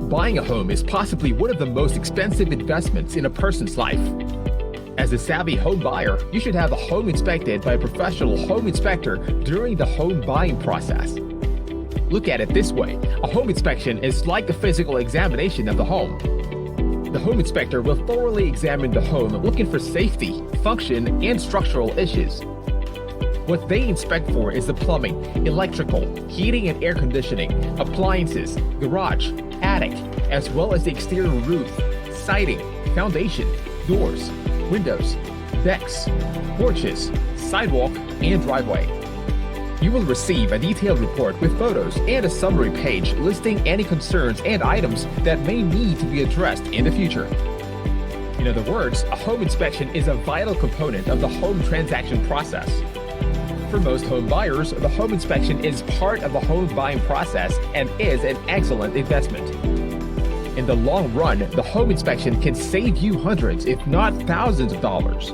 Buying a home is possibly one of the most expensive investments in a person's life. As a savvy home buyer, you should have a home inspected by a professional home inspector during the home buying process. Look at it this way: a home inspection is like a physical examination of the home. The home inspector will thoroughly examine the home looking for safety, function, and structural issues. What they inspect for is the plumbing, electrical, heating and air conditioning, appliances, garage, attic, as well as the exterior roof, siding, foundation, doors, windows, decks, porches, sidewalk, and driveway. You will receive a detailed report with photos and a summary page listing any concerns and items that may need to be addressed in the future. In other words, a home inspection is a vital component of the home transaction process. For most home buyers, the home inspection is part of the home buying process and is an excellent investment. In the long run, the home inspection can save you hundreds, if not thousands of dollars.